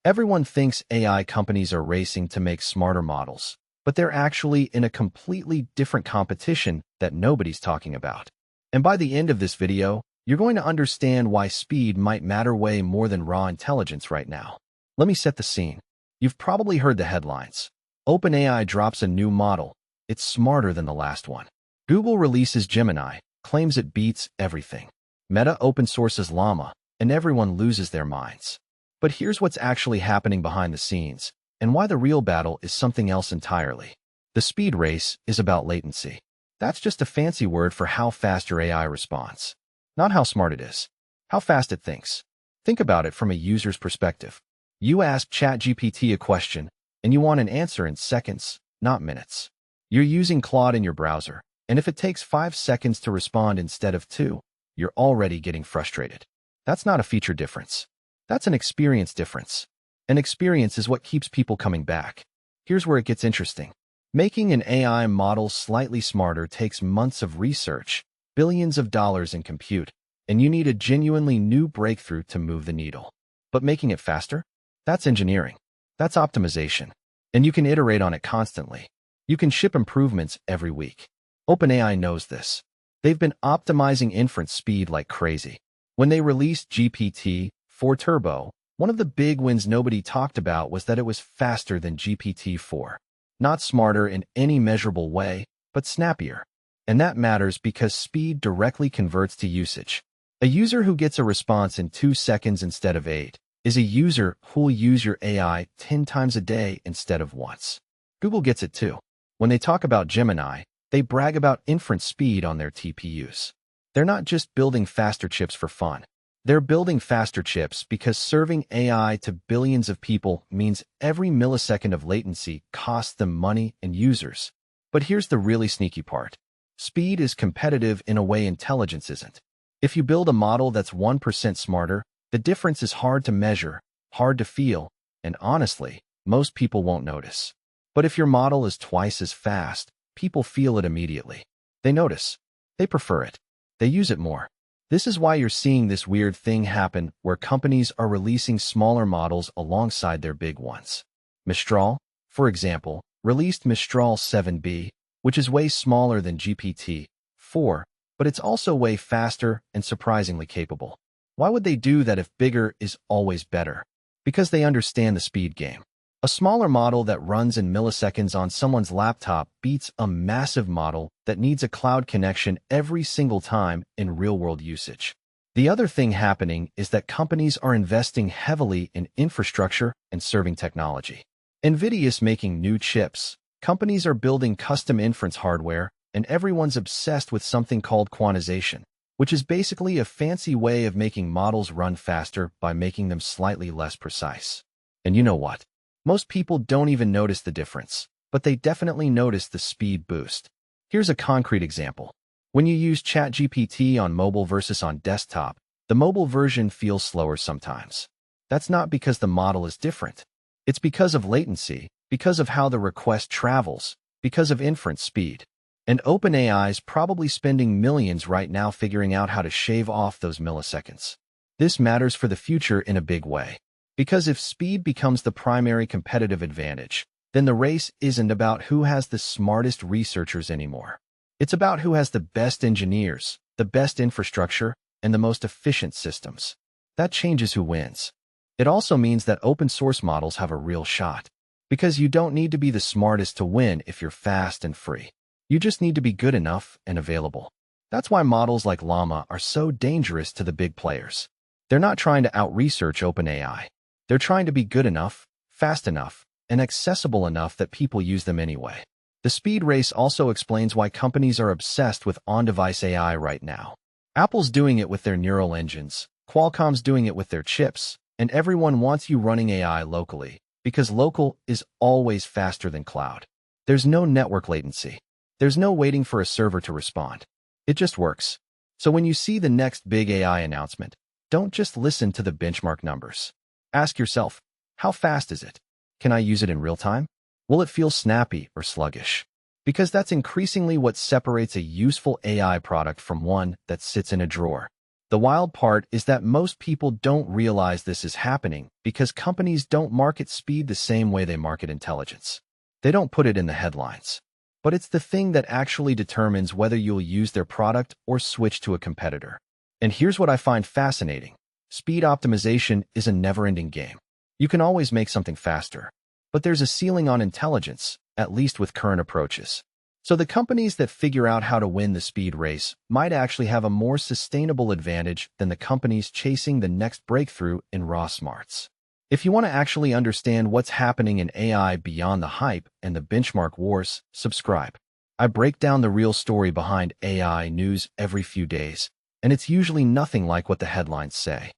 Everyone thinks AI companies are racing to make smarter models, but they're actually in a completely different competition that nobody's talking about. And by the end of this video, you're going to understand why speed might matter way more than raw intelligence right now. Let me set the scene. You've probably heard the headlines. OpenAI drops a new model. It's smarter than the last one. Google releases Gemini, claims it beats everything. Meta open sources Llama, and everyone loses their minds. But here's what's actually happening behind the scenes, and why the real battle is something else entirely. The speed race is about latency. That's just a fancy word for how fast your AI responds. Not how smart it is, how fast it thinks. Think about it from a user's perspective. You ask ChatGPT a question, and you want an answer in seconds, not minutes. You're using Claude in your browser, and if it takes 5 seconds to respond instead of 2, you're already getting frustrated. That's not a feature difference. That's an experience difference. And experience is what keeps people coming back. Here's where it gets interesting. Making an AI model slightly smarter takes months of research, billions of dollars in compute, and you need a genuinely new breakthrough to move the needle. But making it faster? That's engineering. That's optimization. And you can iterate on it constantly. You can ship improvements every week. OpenAI knows this. They've been optimizing inference speed like crazy. When they released GPT-4 Turbo, one of the big wins nobody talked about was that it was faster than GPT-4. Not smarter in any measurable way, but snappier. And that matters because speed directly converts to usage. A user who gets a response in 2 seconds instead of 8 is a user who'll use your AI 10 times a day instead of once. Google gets it too. When they talk about Gemini, they brag about inference speed on their TPUs. They're not just building faster chips for fun. They're building faster chips because serving AI to billions of people means every millisecond of latency costs them money and users. But here's the really sneaky part. Speed is competitive in a way intelligence isn't. If you build a model that's 1% smarter, the difference is hard to measure, hard to feel, and honestly, most people won't notice. But if your model is twice as fast, people feel it immediately. They notice. They prefer it. They use it more. This is why you're seeing this weird thing happen where companies are releasing smaller models alongside their big ones. Mistral, for example, released Mistral 7B, which is way smaller than GPT-4, but it's also way faster and surprisingly capable. Why would they do that if bigger is always better? Because they understand the speed game. A smaller model that runs in milliseconds on someone's laptop beats a massive model that needs a cloud connection every single time in real-world usage. The other thing happening is that companies are investing heavily in infrastructure and serving technology. NVIDIA's making new chips. Companies are building custom inference hardware, and everyone's obsessed with something called quantization, which is basically a fancy way of making models run faster by making them slightly less precise. And you know what? Most people don't even notice the difference, but they definitely notice the speed boost. Here's a concrete example. When you use ChatGPT on mobile versus on desktop, the mobile version feels slower sometimes. That's not because the model is different. It's because of latency, because of how the request travels, because of inference speed. And OpenAI's probably spending millions right now figuring out how to shave off those milliseconds. This matters for the future in a big way. Because if speed becomes the primary competitive advantage, then the race isn't about who has the smartest researchers anymore. It's about who has the best engineers, the best infrastructure, and the most efficient systems. That changes who wins. It also means that open source models have a real shot. Because you don't need to be the smartest to win if you're fast and free. You just need to be good enough and available. That's why models like Llama are so dangerous to the big players. They're not trying to out-research OpenAI. They're trying to be good enough, fast enough, and accessible enough that people use them anyway. The speed race also explains why companies are obsessed with on-device AI right now. Apple's doing it with their neural engines, Qualcomm's doing it with their chips, and everyone wants you running AI locally, because local is always faster than cloud. There's no network latency. There's no waiting for a server to respond. It just works. So when you see the next big AI announcement, don't just listen to the benchmark numbers. Ask yourself, how fast is it? Can I use it in real time? Will it feel snappy or sluggish? Because that's increasingly what separates a useful AI product from one that sits in a drawer. The wild part is that most people don't realize this is happening because companies don't market speed the same way they market intelligence. They don't put it in the headlines. But it's the thing that actually determines whether you'll use their product or switch to a competitor. And here's what I find fascinating. Speed optimization is a never-ending game. You can always make something faster. But there's a ceiling on intelligence, at least with current approaches. So the companies that figure out how to win the speed race might actually have a more sustainable advantage than the companies chasing the next breakthrough in raw smarts. If you want to actually understand what's happening in AI beyond the hype and the benchmark wars, subscribe. I break down the real story behind AI news every few days, and it's usually nothing like what the headlines say.